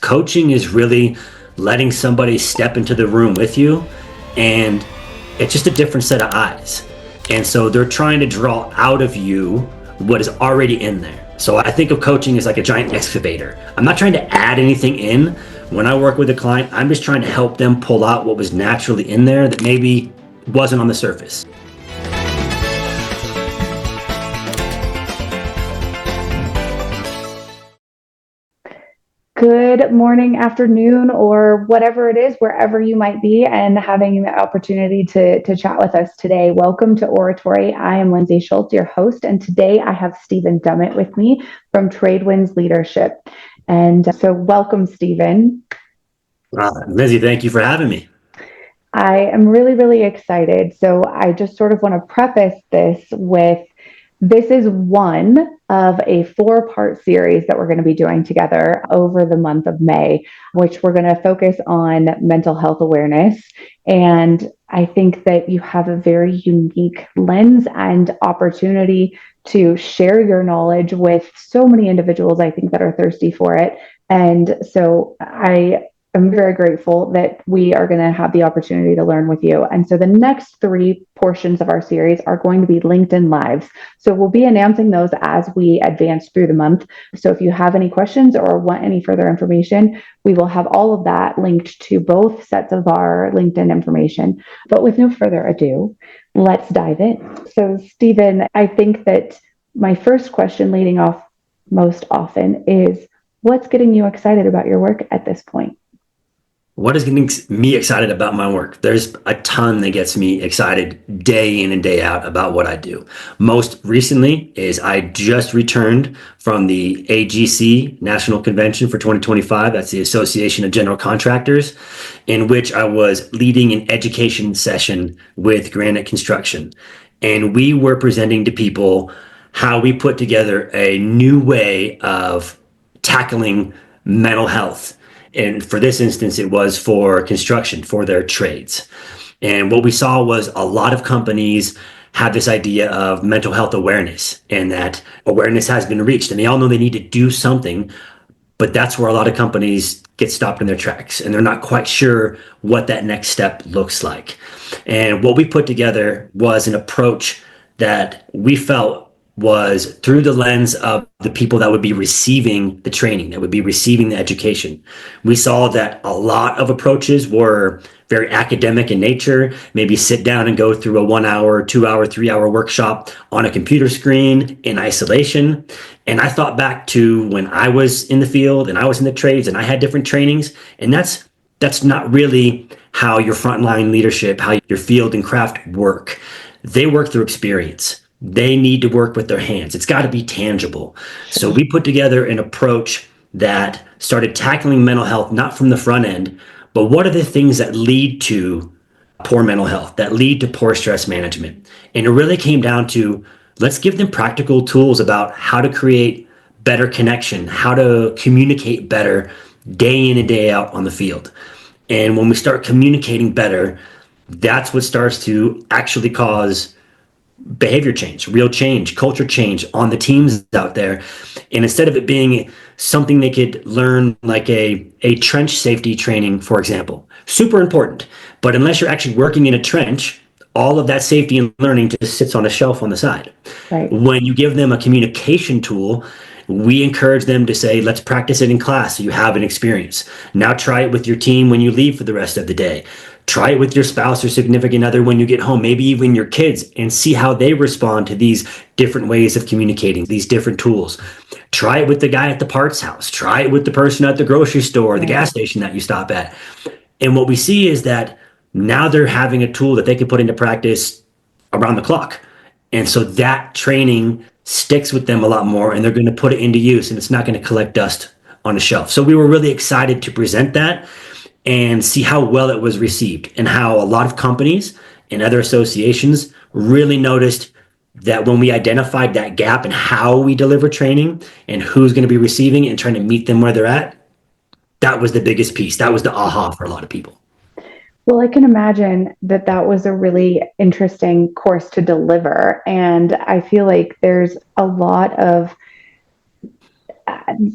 Coaching is really letting somebody step into the room with you, and it's just a different set of eyes. And so they're trying to draw out of you what is already in there. So I think of coaching as like a giant excavator. I'm not trying to add anything in. When I work with a client, I'm just trying to help them pull out what was naturally in there that maybe wasn't on the surface. Good morning, afternoon, or whatever it is, wherever you might be, and having the opportunity to chat with us today. Welcome to Ore-atory. I am Lindsey Schultz, your host, and today I have Stephen Dummit with me from Tradewinds Leadership. And so welcome, Stephen. Lindsey, thank you for having me. I am really, really excited. So I just sort of want to preface this is one of a 4-part series that we're going to be doing together over the month of May, which we're going to focus on mental health awareness. And I think that you have a very unique lens and opportunity to share your knowledge with so many individuals, I think, that are thirsty for it. And so I'm very grateful that we are going to have the opportunity to learn with you. And so the next 3 portions of our series are going to be LinkedIn Lives. So we'll be announcing those as we advance through the month. So if you have any questions or want any further information, we will have all of that linked to both sets of our LinkedIn information. But with no further ado, let's dive in. So Stephen, I think that my first question leading off most often is, what's getting you excited about your work at this point? What is getting me excited about my work? There's a ton that gets me excited day in and day out about what I do. Most recently is I just returned from the AGC National Convention for 2025. That's the Association of General Contractors, in which I was leading an education session with Granite Construction. And we were presenting to people how we put together a new way of tackling mental health. And for this instance, it was for construction, for their trades. And what we saw was a lot of companies have this idea of mental health awareness, and that awareness has been reached and they all know they need to do something. But that's where a lot of companies get stopped in their tracks and they're not quite sure what that next step looks like. And what we put together was an approach that we felt was through the lens of the people that would be receiving the training, that would be receiving the education. We saw that a lot of approaches were very academic in nature, maybe sit down and go through a 1 hour, 2 hour, 3 hour workshop on a computer screen in isolation. And I thought back to when I was in the field and I was in the trades and I had different trainings, and that's not really how your frontline leadership, how your field and craft work. They work through experience. They need to work with their hands. It's got to be tangible. So we put together an approach that started tackling mental health, not from the front end, but what are the things that lead to poor mental health, that lead to poor stress management? And it really came down to, let's give them practical tools about how to create better connection, how to communicate better day in and day out on the field. And when we start communicating better, that's what starts to actually cause behavior change, real change, culture change on the teams out there. And instead of it being something they could learn like a trench safety training, for example, super important. But unless you're actually working in a trench, all of that safety and learning just sits on a shelf on the side. Right. When you give them a communication tool, we encourage them to say, let's practice it in class so you have an experience. Now try it with your team when you leave for the rest of the day. Try it with your spouse or significant other when you get home, maybe even your kids, and see how they respond to these different ways of communicating, these different tools. Try it with the guy at the parts house. Try it with the person at the grocery store or the gas station that you stop at. And what we see is that now they're having a tool that they can put into practice around the clock. And so that training sticks with them a lot more, and they're going to put it into use, and it's not going to collect dust on a shelf. So we were really excited to present that and see how well it was received, and how a lot of companies and other associations really noticed that when we identified that gap in how we deliver training and who's going to be receiving it and trying to meet them where they're at, that was the biggest piece. That was the aha for a lot of people. Well, I can imagine that that was a really interesting course to deliver. And I feel like there's a lot of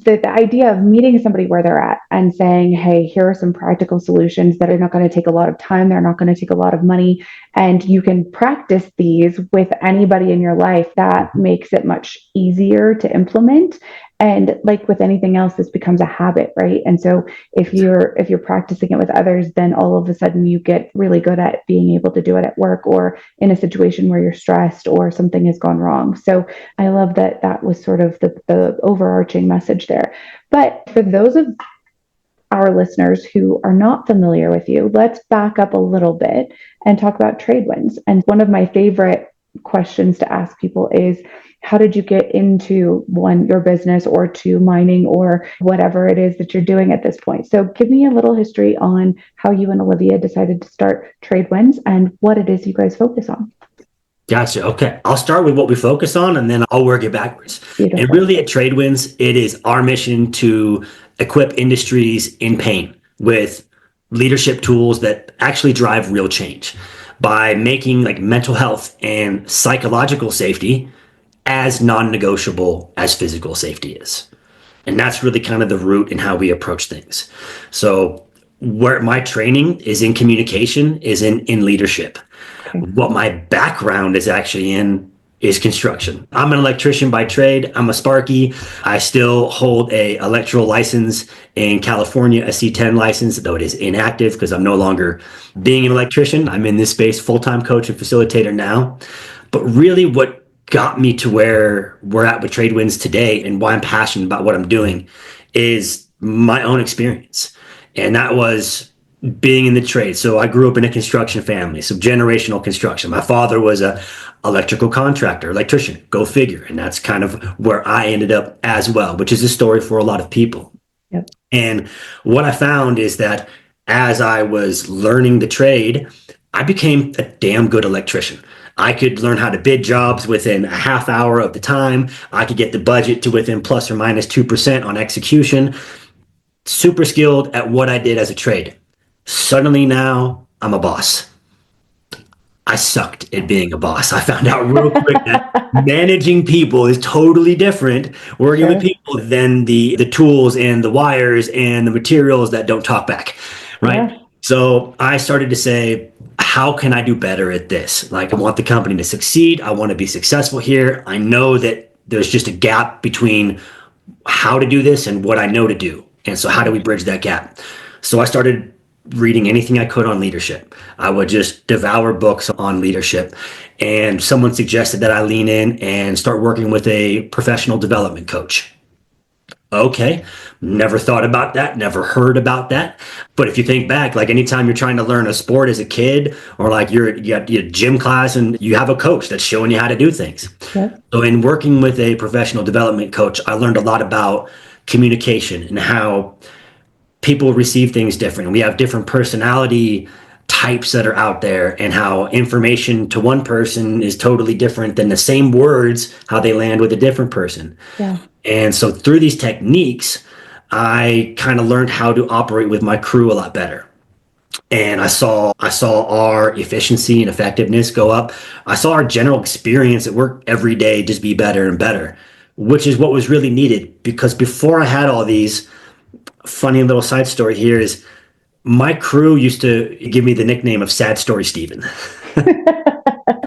the idea of meeting somebody where they're at and saying, hey, here are some practical solutions that are not going to take a lot of time. They're not going to take a lot of money. And you can practice these with anybody in your life. That makes it much easier to implement. And like with anything else, this becomes a habit, right? And so if you're practicing it with others, then all of a sudden you get really good at being able to do it at work or in a situation where you're stressed or something has gone wrong. So I love that that was sort of the overarching message there. But for those of our listeners who are not familiar with you, let's back up a little bit and talk about Tradewinds. And one of my favorite questions to ask people is, how did you get into your business or to mining or whatever it is that you're doing at this point? So give me a little history on how you and Olivia decided to start Tradewinds and what it is you guys focus on. Gotcha. Okay. I'll start with what we focus on and then I'll work it backwards. Beautiful. And really at Tradewinds, it is our mission to equip industries in pain with leadership tools that actually drive real change by making like mental health and psychological safety as non-negotiable as physical safety is. And that's really kind of the root in how we approach things. So where my training is in communication is in leadership. Okay. What my background is actually in is construction. I'm an electrician by trade. I'm a Sparky. I still hold a electrical license in California, a C10 license, though it is inactive because I'm no longer being an electrician. I'm in this space, full-time coach and facilitator now. But really what got me to where we're at with Tradewinds today and why I'm passionate about what I'm doing is my own experience. And that was being in the trade. So I grew up in a construction family, so generational construction. My father was a electrical contractor, electrician, go figure. And that's kind of where I ended up as well, which is a story for a lot of people. Yep. And what I found is that as I was learning the trade, I became a damn good electrician. I could learn how to bid jobs within a half hour of the time. I could get the budget to within plus or minus 2% on execution. Super skilled at what I did as a trade. Suddenly now I'm a boss. I sucked at being a boss. I found out real quick that managing people is totally different working with people than the tools and the wires and the materials that don't talk back, right? Yeah. So I started to say, how can I do better at this? Like, I want the company to succeed. I want to be successful here. I know that there's just a gap between how to do this and what I know to do. And so how do we bridge that gap? So I started reading anything I could on leadership. I would just devour books on leadership. And someone suggested that I lean in and start working with a professional development coach. Okay, never thought about that, never heard about that. But if you think back, like anytime you're trying to learn a sport as a kid, or like you got your gym class and you have a coach that's showing you how to do things. Yeah. So in working with a professional development coach, I learned a lot about communication and how people receive things different. We have different personality types that are out there and how information to one person is totally different than the same words, how they land with a different person. Yeah. And so through these techniques, I kind of learned how to operate with my crew a lot better. And I saw our efficiency and effectiveness go up. I saw our general experience at work every day just be better and better, which is what was really needed. Because before I had all these, funny little side story here is my crew used to give me the nickname of Sad Story Steven.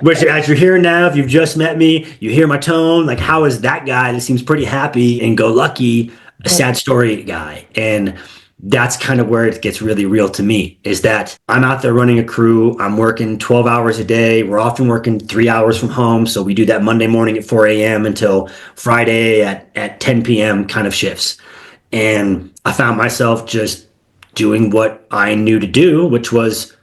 Which, as you're here now, if you've just met me, you hear my tone, like, how is that guy that seems pretty happy and go lucky a sad story guy? And that's kind of where it gets really real to me, is that I'm out there running a crew. I'm working 12 hours a day. We're often working 3 hours from home. So we do that Monday morning at 4 a.m. until Friday at 10 p.m. kind of shifts. And I found myself just doing what I knew to do, which was,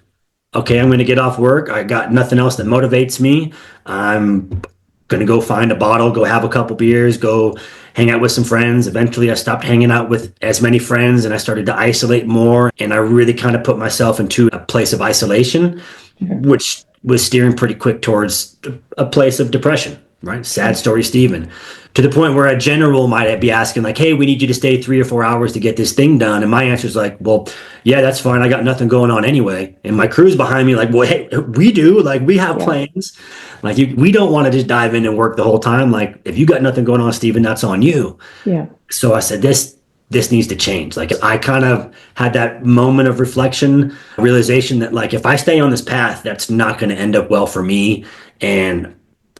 okay, I'm going to get off work. I got nothing else that motivates me. I'm going to go find a bottle, go have a couple beers, go hang out with some friends. Eventually, I stopped hanging out with as many friends and I started to isolate more. And I really kind of put myself into a place of isolation, which was steering pretty quick towards a place of depression, right? Sad story, Steven. to the point where a general might be asking like, hey, we need you to stay 3 or 4 hours to get this thing done. And my answer is like, well, yeah, that's fine. I got nothing going on anyway. And my crew's behind me like, well, hey, we do. Like, we have plans. Like, we don't want to just dive in and work the whole time. Like, if you got nothing going on, Steven, that's on you. Yeah. So I said, this needs to change. Like, I kind of had that moment of reflection, realization that like, if I stay on this path, that's not going to end up well for me. And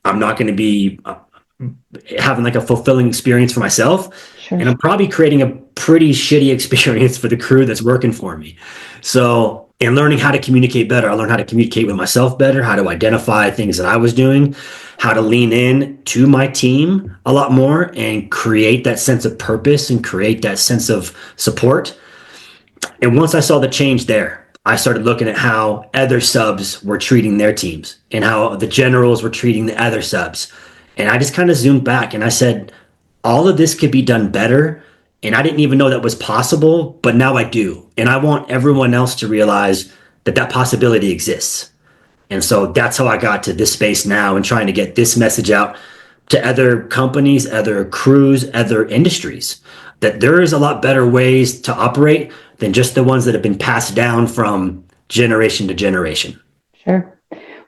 I'm not going to be having like a fulfilling experience for myself. Sure. And I'm probably creating a pretty shitty experience for the crew that's working for me. So, and learning how to communicate better. I learned how to communicate with myself better, how to identify things that I was doing, how to lean in to my team a lot more and create that sense of purpose and create that sense of support. And once I saw the change there, I started looking at how other subs were treating their teams and how the generals were treating the other subs. And I just kind of zoomed back and I said, all of this could be done better. And I didn't even know that was possible, but now I do. And I want everyone else to realize that that possibility exists. And so that's how I got to this space now and trying to get this message out to other companies, other crews, other industries, that there is a lot better ways to operate than just the ones that have been passed down from generation to generation. Sure.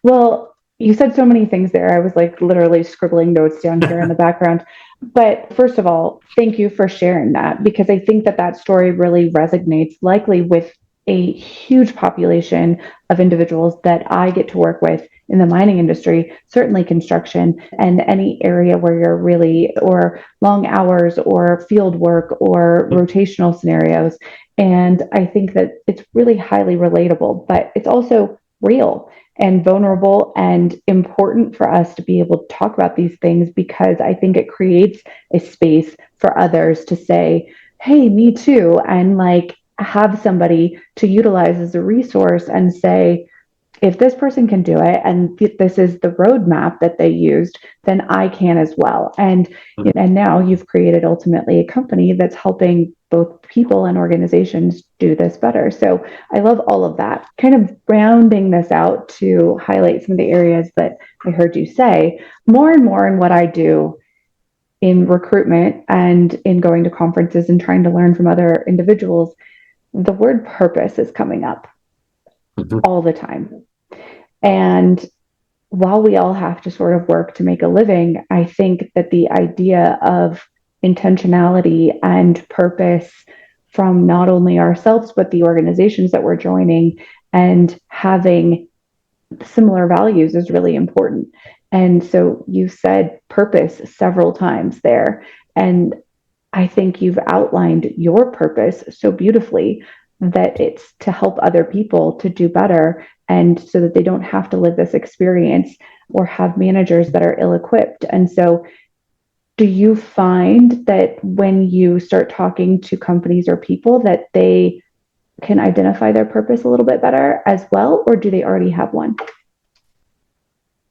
Well, you said so many things there. I was like literally scribbling notes down here in the background. But first of all, thank you for sharing that, because I think that that story really resonates likely with a huge population of individuals that I get to work with in the mining industry, certainly construction and any area where you're really, or long hours or field work or rotational scenarios. And I think that it's really highly relatable, but it's also real and vulnerable and important for us to be able to talk about these things, because I think it creates a space for others to say, hey, me too. And like have somebody to utilize as a resource and say, if this person can do it and this is the roadmap that they used, then I can as well. And now you've created ultimately a company that's helping both people and organizations do this better. So I love all of that. Kind of rounding this out to highlight some of the areas that I heard you say, more and more in what I do in recruitment and in going to conferences and trying to learn from other individuals, the word purpose is coming up all the time. And while we all have to sort of work to make a living, I think that the idea of intentionality and purpose from not only ourselves, but the organizations that we're joining and having similar values is really important. And so you said purpose several times there. And I think you've outlined your purpose so beautifully, that it's to help other people to do better, and so that they don't have to live this experience or have managers that are ill-equipped. And so do you find that when you start talking to companies or people that they can identify their purpose a little bit better as well, or do they already have one?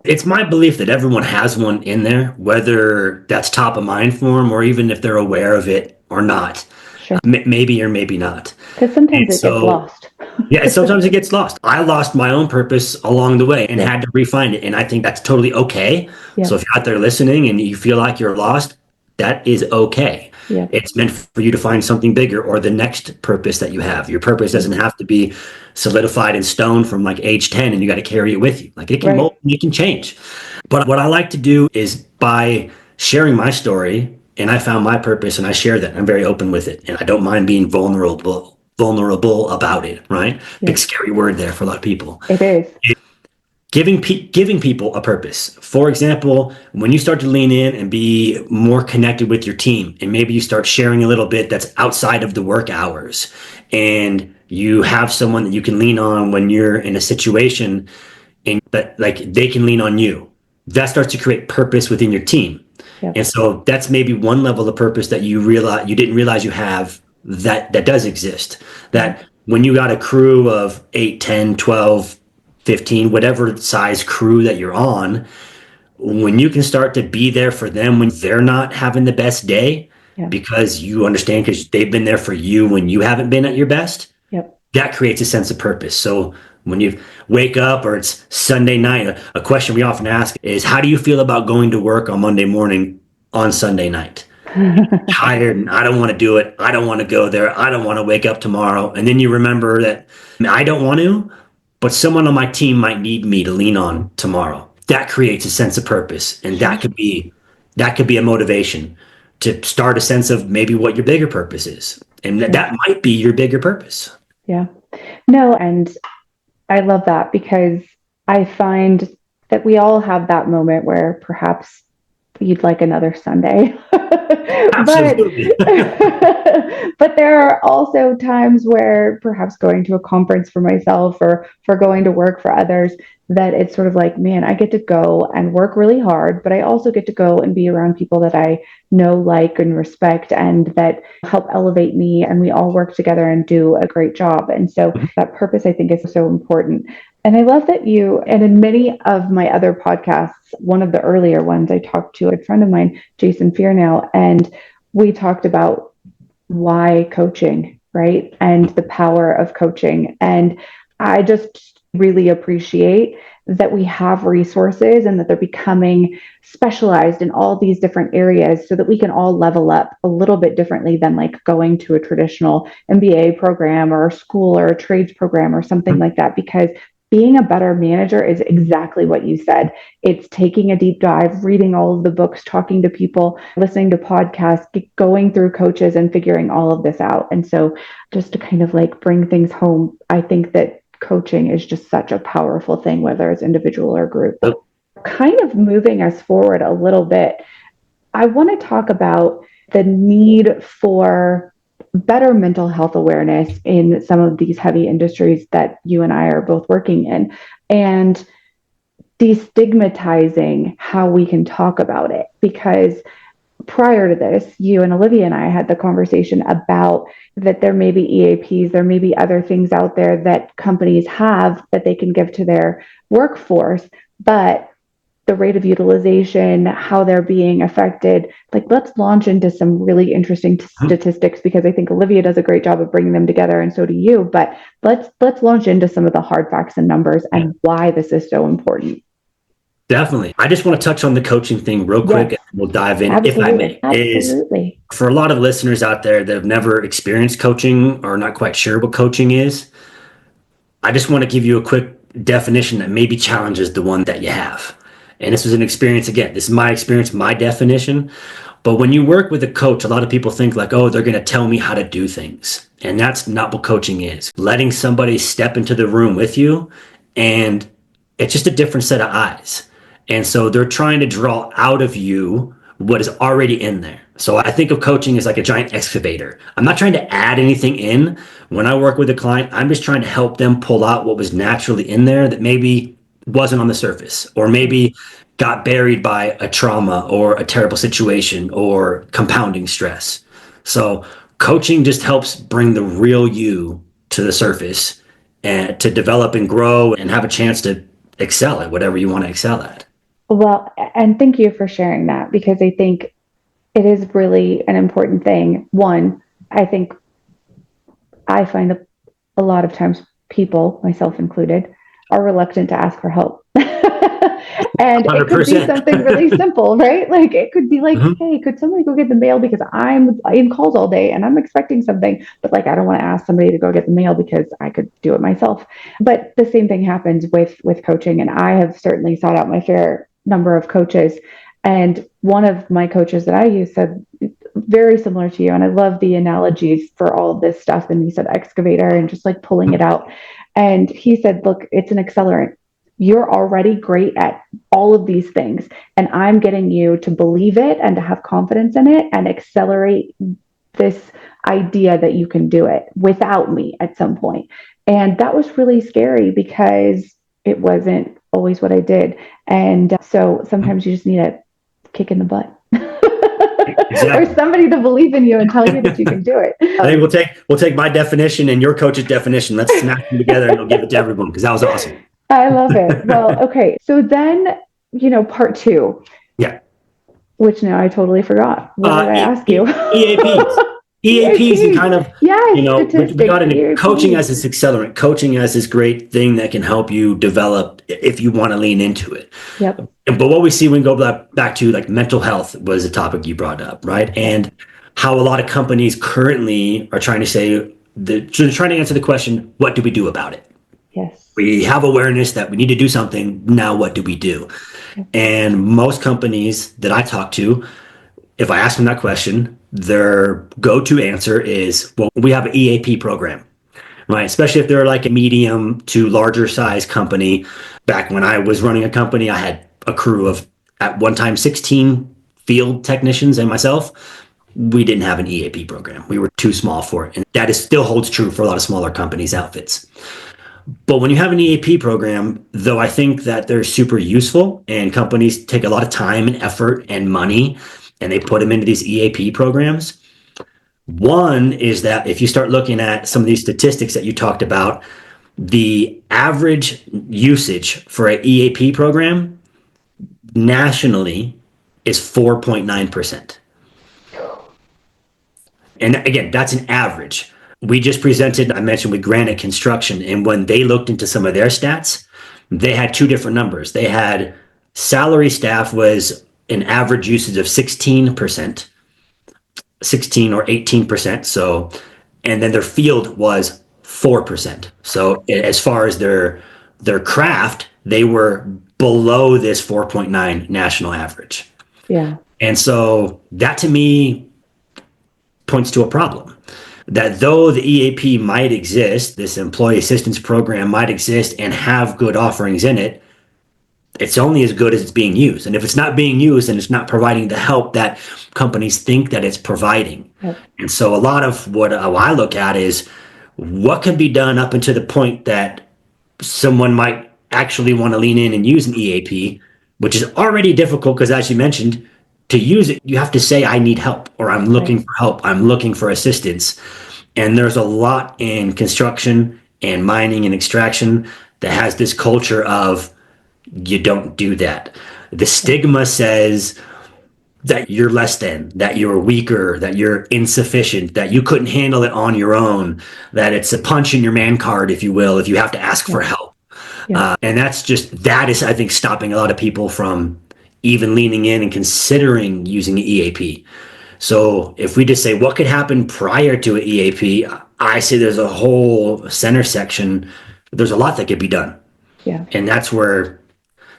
It's my belief that everyone has one in there, whether that's top of mind for them or even if they're aware of it or not. Sure. Maybe or maybe not. Because sometimes it gets lost. Yeah, sometimes it gets lost. I lost my own purpose along the way and had to refine it. And I think that's totally okay. Yeah. So if you're out there listening and you feel like you're lost, that is okay. Yeah. It's meant for you to find something bigger or the next purpose that you have. Your purpose doesn't have to be solidified in stone from like age 10 and you got to carry it with you. Like it can mold, it can change. But what I like to do is by sharing my story, and I found my purpose and I share that. I'm very open with it. And I don't mind being vulnerable about it, right? Yeah. Big scary word there for a lot of people. It is. Giving people a purpose. For example, when you start to lean in and be more connected with your team, and maybe you start sharing a little bit that's outside of the work hours, and you have someone that you can lean on when you're in a situation and that like they can lean on you, that starts to create purpose within your team. Yep. And so that's maybe one level of purpose that you didn't realize you have that does exist. That when you got a crew of 8, 10, 12, 15, whatever size crew that you're on, when you can start to be there for them when they're not having the best day, because you understand because they've been there for you when you haven't been at your best, that creates a sense of purpose. So when you wake up or it's Sunday night, a question we often ask is, how do you feel about going to work on Monday morning on Sunday night. Tired and I don't want to do it. I don't want to go there. I don't want to wake up tomorrow. And then you remember that I don't want to, but someone on my team might need me to lean on tomorrow. That creates a sense of purpose. And that could be a motivation to start a sense of maybe what your bigger purpose is. And that might be your bigger purpose. Yeah. No, and I love that because I find that we all have that moment where perhaps you'd like another Sunday. Absolutely. But there are also times where perhaps going to a conference for myself or for going to work for others, that it's sort of like, man, I get to go and work really hard, but I also get to go and be around people that I know, like, and respect, and that help elevate me. And we all work together and do a great job. And so that purpose, I think, is so important. And I love that and in many of my other podcasts, one of the earlier ones, I talked to a friend of mine, Jason Fearnow, and we talked about why coaching, right? And the power of coaching. And I just really appreciate that we have resources and that they're becoming specialized in all these different areas so that we can all level up a little bit differently than like going to a traditional MBA program or a school or a trades program or something like that. Because being a better manager is exactly what you said. It's taking a deep dive, reading all of the books, talking to people, listening to podcasts, going through coaches and figuring all of this out. And so just to kind of like bring things home, I think that coaching is just such a powerful thing, whether it's individual or group. Kind of moving us forward a little bit, I want to talk about the need for better mental health awareness in some of these heavy industries that you and I are both working in, and destigmatizing how we can talk about it. Because prior to this, you and Olivia and I had the conversation about that there may be EAPs, there may be other things out there that companies have that they can give to their workforce, but the rate of utilization, how they're being affected. Like, let's launch into some really interesting statistics, because I think Olivia does a great job of bringing them together, and so do you. But let's launch into some of the hard facts and numbers and why this is so important. Definitely. I just want to touch on the coaching thing real quick, and we'll dive in, Absolutely. if I may. Absolutely. For a lot of listeners out there that have never experienced coaching or not quite sure what coaching is, I just want to give you a quick definition that maybe challenges the one that you have. And this was an experience, again, this is my experience, my definition. But when you work with a coach, a lot of people think like, oh, they're going to tell me how to do things. And that's not what coaching is. Letting somebody step into the room with you, and it's just a different set of eyes. And so they're trying to draw out of you what is already in there. So I think of coaching as like a giant excavator. I'm not trying to add anything in. When I work with a client, I'm just trying to help them pull out what was naturally in there that maybe wasn't on the surface, or maybe got buried by a trauma or a terrible situation or compounding stress. So coaching just helps bring the real you to the surface and to develop and grow and have a chance to excel at whatever you want to excel at. Well, and thank you for sharing that, because I think it is really an important thing. One, I think I find that a lot of times people, myself included, are reluctant to ask for help. And 100%. It could be something really simple, right? Like it could be like, hey, could somebody go get the mail, because I'm in calls all day and I'm expecting something, but like, I don't want to ask somebody to go get the mail because I could do it myself. But the same thing happens with coaching. And I have certainly sought out my fair number of coaches. And one of my coaches that I use said, very similar to you. And I love the analogies for all of this stuff. And he said excavator and just like pulling it out. And he said, look, it's an accelerant. You're already great at all of these things. And I'm getting you to believe it and to have confidence in it and accelerate this idea that you can do it without me at some point. And that was really scary because it wasn't always what I did. And so sometimes you just need a kick in the butt. Exactly. Or somebody to believe in you and tell you that you can do it. I think we'll take my definition and your coach's definition. Let's smash them together and we'll give it to everyone, because that was awesome. I love it. Well, okay. So then, part 2. Yeah. Which now I totally forgot. What did I ask you? EAPs. EAPs and kind of, Yes, we got statistics, into coaching EAP. as this accelerant, coaching as this great thing that can help you develop if you want to lean into it. Yep. But what we see when we go back to like mental health was a topic you brought up, right? Yep. And how a lot of companies currently are trying to say, they're trying to answer the question, what do we do about it? Yes. We have awareness that we need to do something. Now, what do we do? Yep. And most companies that I talk to, if I ask them that question, their go-to answer is, well, we have an EAP program, right? Especially if they're like a medium to larger size company. Back when I was running a company, I had a crew of, at one time, 16 field technicians and myself. We didn't have an EAP program. We were too small for it. And that still holds true for a lot of smaller companies' outfits. But when you have an EAP program, though I think that they're super useful and companies take a lot of time and effort and money and they put them into these EAP programs. One is that if you start looking at some of these statistics that you talked about, the average usage for an EAP program nationally is 4.9%. And again, that's an average. We just presented, I mentioned with Granite Construction, and when they looked into some of their stats, they had two different numbers. They had salary staff was an average usage of 16%, 16 or 18%. So, and then their field was 4%. So as far as their craft, they were below this 4.9 national average. Yeah. And so that to me points to a problem. That though the EAP might exist, this employee assistance program might exist and have good offerings in it, it's only as good as it's being used. And if it's not being used, then it's not providing the help that companies think that it's providing. Yep. And so a lot of what I look at is what can be done up until the point that someone might actually want to lean in and use an EAP, which is already difficult because, as you mentioned, to use it, you have to say, I need help, or I'm looking for help, I'm looking for assistance. And there's a lot in construction and mining and extraction that has this culture of you don't do that. The stigma says that you're less than, that you're weaker, that you're insufficient, that you couldn't handle it on your own, that it's a punch in your man card, if you will, if you have to ask for help. And that is, I think, stopping a lot of people from even leaning in and considering using an EAP. So if we just say what could happen prior to an EAP, I say there's a whole center section. There's a lot that could be done. Yeah. And that's where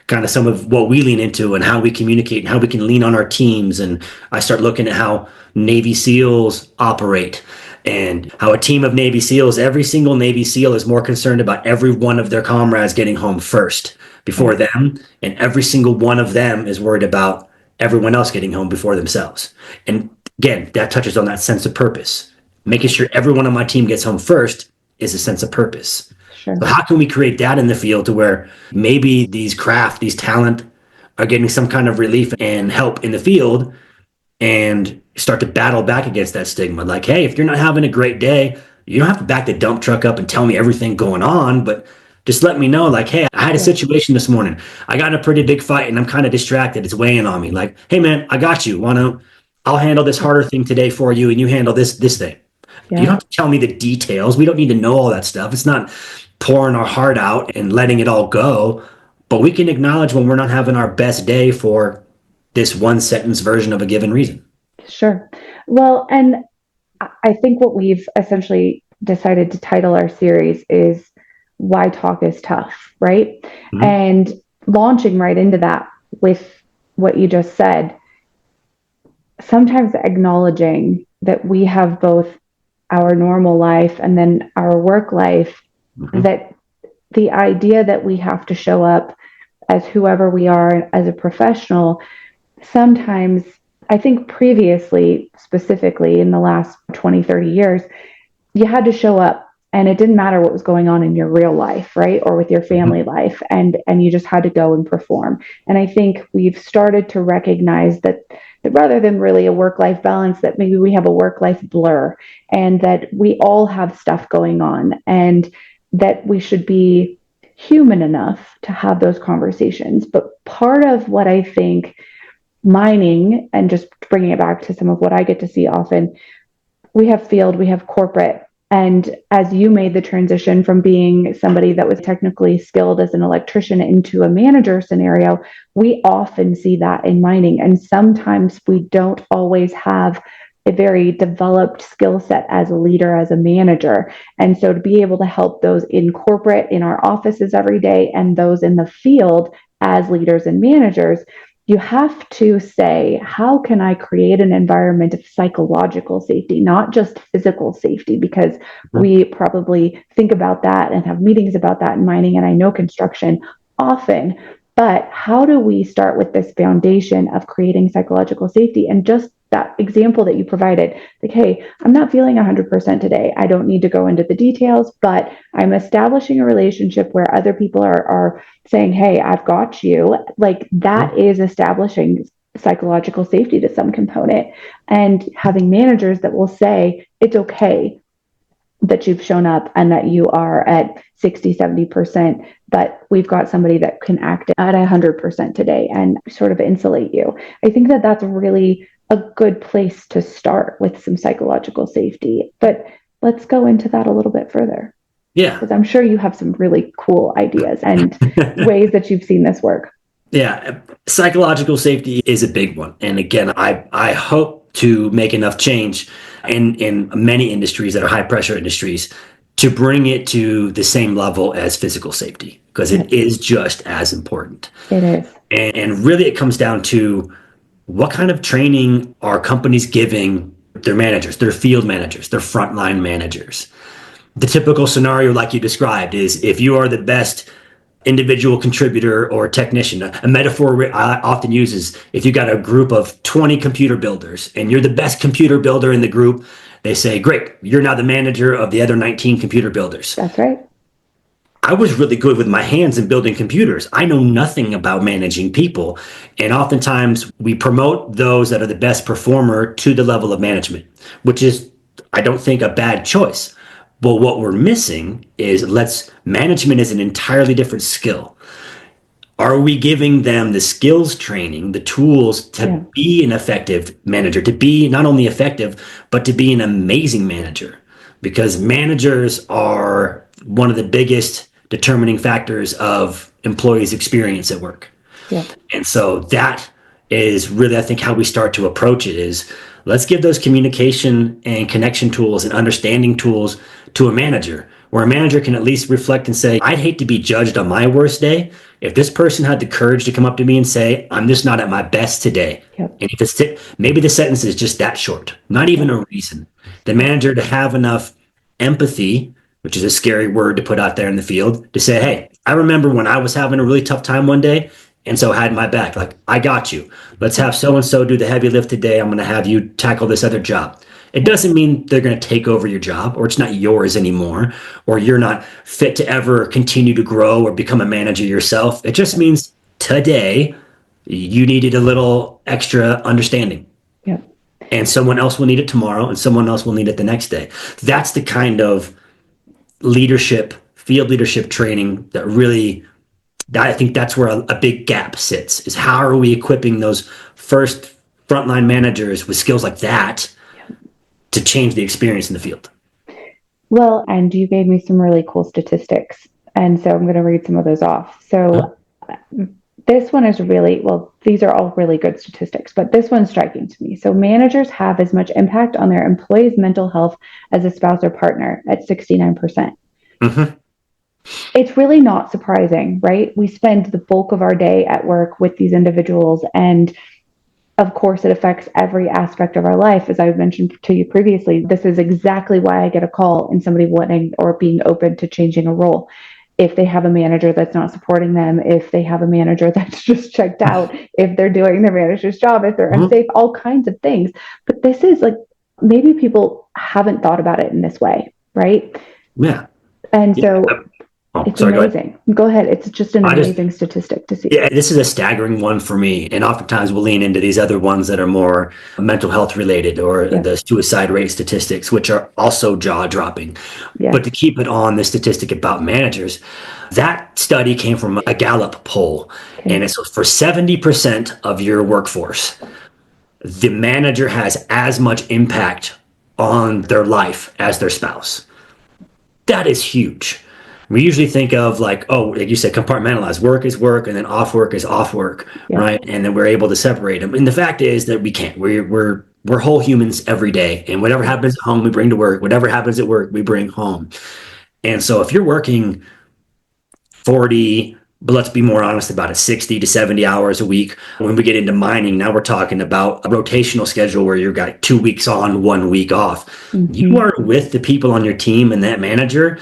kind of some of what we lean into and how we communicate and how we can lean on our teams. And I start looking at how Navy SEALs operate and how a team of Navy SEALs, every single Navy SEAL is more concerned about every one of their comrades getting home first before them. And every single one of them is worried about everyone else getting home before themselves. And again, that touches on that sense of purpose. Making sure everyone on my team gets home first is a sense of purpose. Sure. So how can we create that in the field to where maybe these craft, these talent are getting some kind of relief and help in the field and start to battle back against that stigma? Like, hey, if you're not having a great day, you don't have to back the dump truck up and tell me everything going on, but just let me know, like, hey, I had a situation this morning. I got in a pretty big fight and I'm kind of distracted. It's weighing on me. Like, hey, man, I got you. I'll handle this harder thing today for you and you handle this thing. You don't have to tell me the details. We don't need to know all that stuff. It's not pouring our heart out and letting it all go, but we can acknowledge when we're not having our best day for this one sentence version of a given reason. Sure. Well, and I think what we've essentially decided to title our series is Why Talk is Tough, right? Mm-hmm. And launching right into that with what you just said, sometimes acknowledging that we have both our normal life and then our work life, that the idea that we have to show up as whoever we are as a professional, sometimes, I think previously, specifically in the last 20, 30 years, you had to show up and it didn't matter what was going on in your real life, right? Or with your family life, and you just had to go and perform. And I think we've started to recognize that rather than really a work-life balance, that maybe we have a work-life blur, and that we all have stuff going on, and that we should be human enough to have those conversations. But part of what I think mining, and just bringing it back to some of what I get to see often, we have field, we have corporate. And as you made the transition from being somebody that was technically skilled as an electrician into a manager scenario, we often see that in mining. And sometimes we don't always have a very developed skill set as a leader, as a manager. And so to be able to help those in corporate, in our offices every day, and those in the field as leaders and managers, you have to say, how can I create an environment of psychological safety, not just physical safety? Because we probably think about that and have meetings about that in mining, and I know construction often. But how do we start with this foundation of creating psychological safety? And just that example that you provided, like, hey, I'm not feeling 100% today. I don't need to go into the details, but I'm establishing a relationship where other people are saying, hey, I've got you. Like, that is establishing psychological safety to some component, and having managers that will say, it's okay that you've shown up and that you are at 60, 70%, but we've got somebody that can act at 100% today and sort of insulate you. I think that that's really a good place to start with some psychological safety. But let's go into that a little bit further. Yeah. Because I'm sure you have some really cool ideas and ways that you've seen this work. Yeah. Psychological safety is a big one. And again, I hope to make enough change in many industries that are high pressure industries to bring it to the same level as physical safety, because it is just as important. It is. And really it comes down to what kind of training are companies giving their managers, their field managers, their frontline managers. The typical scenario, like you described, is if you are the best individual contributor or technician. A metaphor I often use is if you got a group of 20 computer builders and you're the best computer builder in the group, they say, great, you're now the manager of the other 19 computer builders. That's right. I was really good with my hands in building computers. I know nothing about managing people. And oftentimes we promote those that are the best performer to the level of management, which is, I don't think, a bad choice. But what we're missing is management is an entirely different skill. Are we giving them the skills training, the tools to be an effective manager, to be not only effective, but to be an amazing manager? Because managers are one of the biggest determining factors of employees' experience at work. Yeah. And so that is really, I think, how we start to approach it is let's give those communication and connection tools and understanding tools to a manager, where a manager can at least reflect and say, I'd hate to be judged on my worst day. If this person had the courage to come up to me and say, I'm just not at my best today. Yep. And if it's maybe the sentence is just that short, not even a reason. The manager to have enough empathy, which is a scary word to put out there in the field, to say, hey, I remember when I was having a really tough time one day, and so had my back. Like, I got you. Let's have so-and-so do the heavy lift today. I'm going to have you tackle this other job. It doesn't mean they're going to take over your job, or it's not yours anymore, or you're not fit to ever continue to grow or become a manager yourself. It just means today you needed a little extra understanding. Yeah. And someone else will need it tomorrow, and someone else will need it the next day. That's the kind of leadership, field leadership training that really, I think that's where a big gap sits, is how are we equipping those first frontline managers with skills like that to change the experience in the field? Well, and you gave me some really cool statistics. And so I'm going to read some of those off. So this one is really, well, these are all really good statistics, but this one's striking to me. So managers have as much impact on their employees' mental health as a spouse or partner at 69%. Mm-hmm. It's really not surprising, right? We spend the bulk of our day at work with these individuals, and of course, it affects every aspect of our life. As I mentioned to you previously, this is exactly why I get a call and somebody wanting or being open to changing a role. If they have a manager that's not supporting them, if they have a manager that's just checked out, if they're doing their manager's job, if they're unsafe, all kinds of things. But this is like, maybe people haven't thought about it in this way, right? Yeah. And so it's amazing. Go ahead. It's just an amazing statistic to see. Yeah, this is a staggering one for me. And oftentimes we'll lean into these other ones that are more mental health related, or the suicide rate statistics, which are also jaw dropping. Yeah. But to keep it on the statistic about managers, that study came from a Gallup poll. Okay. And it's for 70% of your workforce, the manager has as much impact on their life as their spouse. That is huge. We usually think of like, oh, like you said, compartmentalize. Work is work, and then off work is off work, Yeah. right? And then we're able to separate them. And the fact is that we can't. We're whole humans every day, and whatever happens at home, we bring to work. Whatever happens at work, we bring home. And so, if you're working 40, but let's be more honest about it, 60 to 70 hours a week. When we get into mining, now we're talking about a rotational schedule where you've got 2 weeks on, 1 week off. Mm-hmm. You are with the people on your team and that manager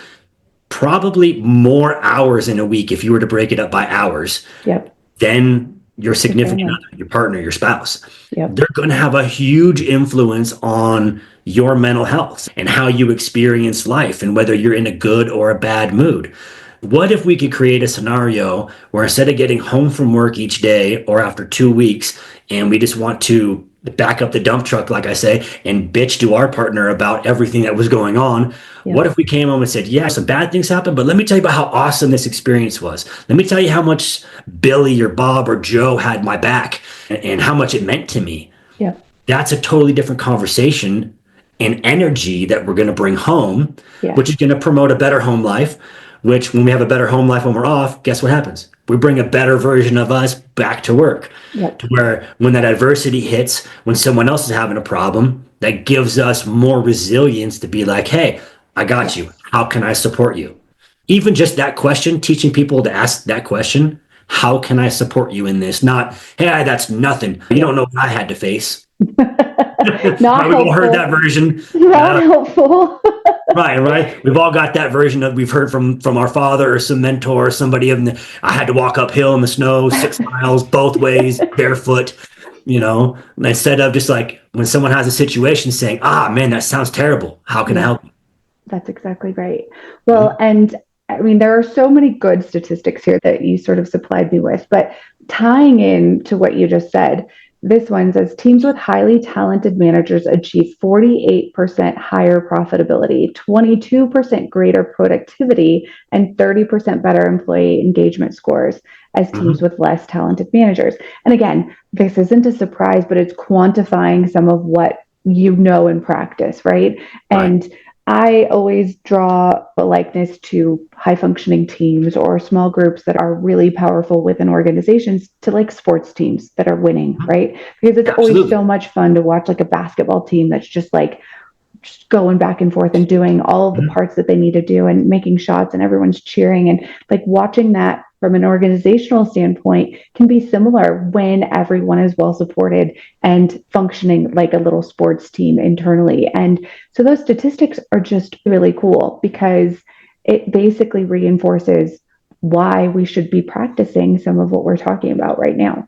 probably more hours in a week if you were to break it up by hours. Yep. Than your significant other, your partner, your spouse. Yep. They're going to have a huge influence on your mental health and how you experience life and whether you're in a good or a bad mood. What if we could create a scenario where instead of getting home from work each day or after 2 weeks, and we just want to back up the dump truck, like I say, and bitch to our partner about everything that was going on? Yeah. What if we came home and said, yeah, some bad things happened, but let me tell you about how awesome this experience was. Let me tell you how much Billy or Bob or Joe had my back and how much it meant to me. Yeah. That's a totally different conversation and energy that we're going to bring home, which is going to promote a better home life, which when we have a better home life when we're off, guess what happens? We bring a better version of us back to work. Yep. To where when that adversity hits, when someone else is having a problem, that gives us more resilience to be like, hey, I got you. How can I support you? Even just that question, teaching people to ask that question, how can I support you in this? Not, hey, that's nothing. You don't know what I had to face. Not We've all heard that version. Not helpful. Right. We've all got that version of we've heard from our father or some mentor or somebody. I had to walk uphill in the snow 6 miles both ways, barefoot, instead of just like when someone has a situation saying, man, that sounds terrible. How can I help you? That's exactly right. Well, and I mean, there are so many good statistics here that you sort of supplied me with, but tying in to what you just said, this one says teams with highly talented managers achieve 48% higher profitability, 22% greater productivity, and 30% better employee engagement scores as teams with less talented managers. And again, this isn't a surprise, but it's quantifying some of what you know in practice, right? And I always draw a likeness to high functioning teams or small groups that are really powerful within organizations to like sports teams that are winning, right? Because it's always so much fun to watch like a basketball team that's just going back and forth and doing all of the parts that they need to do and making shots and everyone's cheering, and like watching that from an organizational standpoint can be similar when everyone is well supported and functioning like a little sports team internally. And so those statistics are just really cool because it basically reinforces why we should be practicing some of what we're talking about right now.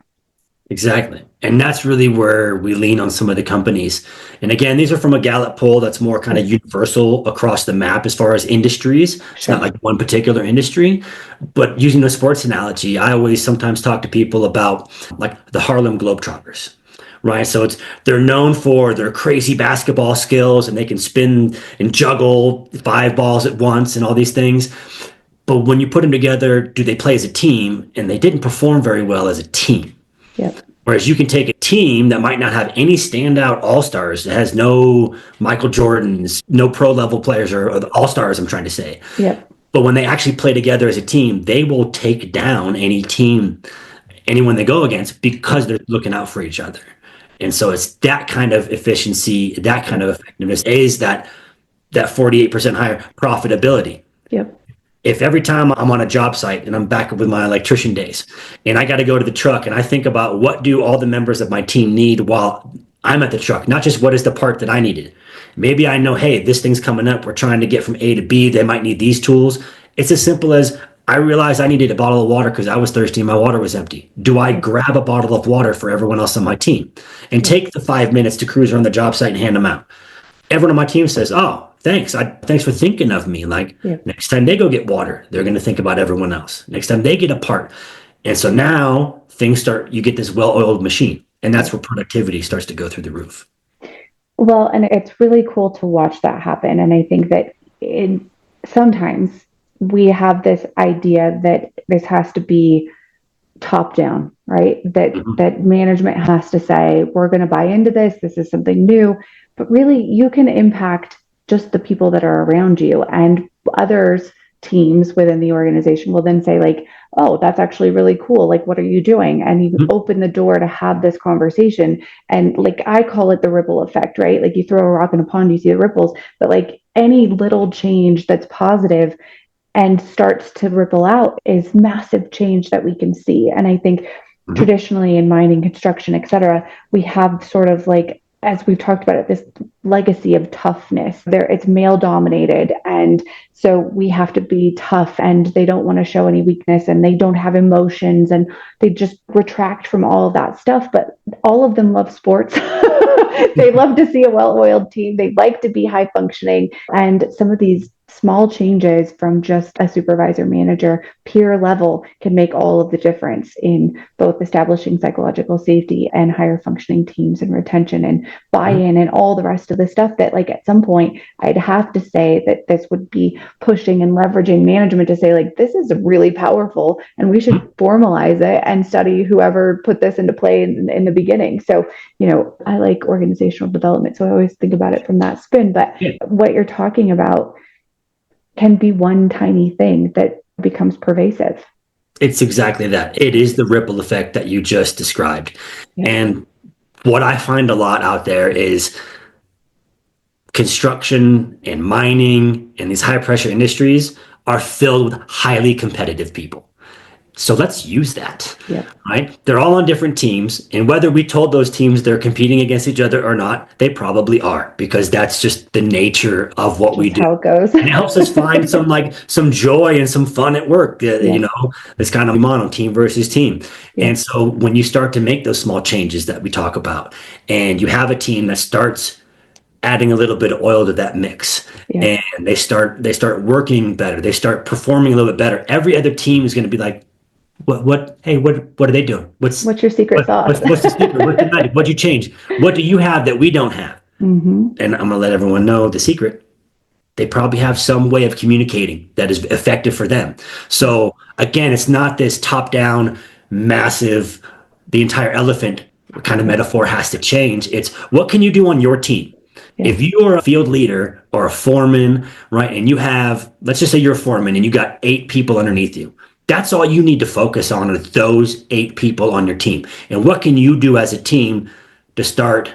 Exactly. And that's really where we lean on some of the companies. And again, these are from a Gallup poll that's more kind of universal across the map as far as industries. It's not like one particular industry. But using the sports analogy, I always sometimes talk to people about like the Harlem Globetrotters. Right. So they're known for their crazy basketball skills and they can spin and juggle 5 balls at once and all these things. But when you put them together, do they play as a team? And they didn't perform very well as a team. Yep. Whereas you can take a team that might not have any standout all-stars, that has no Michael Jordans, no pro level players or the all-stars, I'm trying to say. Yep. But when they actually play together as a team, they will take down anyone they go against because they're looking out for each other. And so it's that kind of efficiency, that kind of effectiveness is that 48% higher profitability. Yep. If every time I'm on a job site and I'm back with my electrician days and I got to go to the truck and I think about what do all the members of my team need while I'm at the truck, not just what is the part that I needed. Maybe I know, hey, this thing's coming up. We're trying to get from A to B. They might need these tools. It's as simple as I realized I needed a bottle of water because I was thirsty and my water was empty. Do I grab a bottle of water for everyone else on my team and take the 5 minutes to cruise around the job site and hand them out? Everyone on my team says, oh, thanks. Thanks for thinking of me. Next time they go get water, they're going to think about everyone else. Next time they get a part. And so now you get this well-oiled machine. And that's where productivity starts to go through the roof. Well, and it's really cool to watch that happen. And I think that sometimes we have this idea that this has to be top down, right? Mhm. That management has to say, we're going to buy into this. This is something new. But really, you can impact just the people that are around you, and others teams within the organization will then say like, oh, that's actually really cool, like what are you doing? And you Mhm. open the door to have this conversation. And like I call it the ripple effect, right? Like you throw a rock in a pond, you see the ripples. But like any little change that's positive and starts to ripple out is massive change that we can see. And I think Mhm. traditionally in mining, construction, et cetera, we have sort of like, as we've talked about it, this legacy of toughness. There, it's male dominated, and so we have to be tough. And they don't want to show any weakness, and they don't have emotions, and they just retract from all of that stuff. But all of them love sports. They love to see a well-oiled team. They like to be high functioning, and some of these small changes from just a supervisor, manager, peer level can make all of the difference in both establishing psychological safety and higher functioning teams and retention and Mhm. buy-in and all the rest of the stuff that like at some point I'd have to say that this would be pushing and leveraging management to say like this is really powerful and we should Mhm. formalize it and study whoever put this into play in the beginning. So, I like organizational development, so I always think about it from that spin. But Yeah. what you're talking about can be one tiny thing that becomes pervasive. It's exactly that. It is the ripple effect that you just described. Yeah. And what I find a lot out there is construction and mining and these high pressure industries are filled with highly competitive people. So let's use that, Yep. right? They're all on different teams. And whether we told those teams they're competing against each other or not, they probably are because that's just the nature of what we Just do. how it goes. And it helps us find some joy and some fun at work. Yeah. It's kind of mono team versus team. Yeah. And so when you start to make those small changes that we talk about, and you have a team that starts adding a little bit of oil to that mix, Yeah. and they start working better, they start performing a little bit better. Every other team is going to be like, what are they doing? What's your secret What, sauce? what's the secret? What's the magic? What'd you change? What do you have that we don't have? Mm-hmm. And I'm gonna let everyone know the secret. They probably have some way of communicating that is effective for them. So again, it's not this top down, massive, the entire elephant kind of Yeah. metaphor has to change. It's what can you do on your team? Yeah. If you are a field leader or a foreman, right, and you have, let's just say you're a foreman and you got 8 people underneath you, that's all you need to focus on are those 8 people on your team. And what can you do as a team to start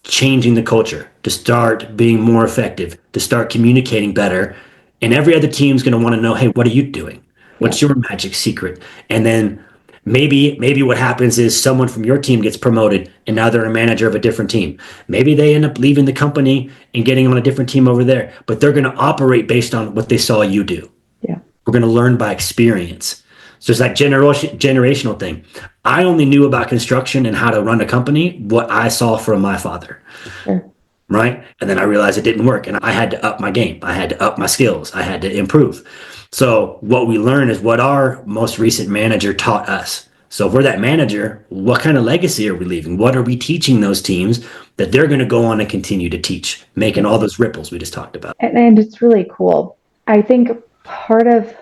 changing the culture, to start being more effective, to start communicating better? And every other team's going to want to know, hey, what are you doing? Yeah. What's your magic secret? And then maybe what happens is someone from your team gets promoted and now they're a manager of a different team. Maybe they end up leaving the company and getting on a different team over there, but they're going to operate based on what they saw you do. Yeah. We're going to learn by experience. So it's that generational thing. I only knew about construction and how to run a company what I saw from my father, Sure. right? And then I realized it didn't work and I had to up my game. I had to up my skills. I had to improve. So what we learn is what our most recent manager taught us. So if we're that manager, what kind of legacy are we leaving? What are we teaching those teams that they're going to go on and continue to teach, making all those ripples we just talked about? And it's really cool. I think part of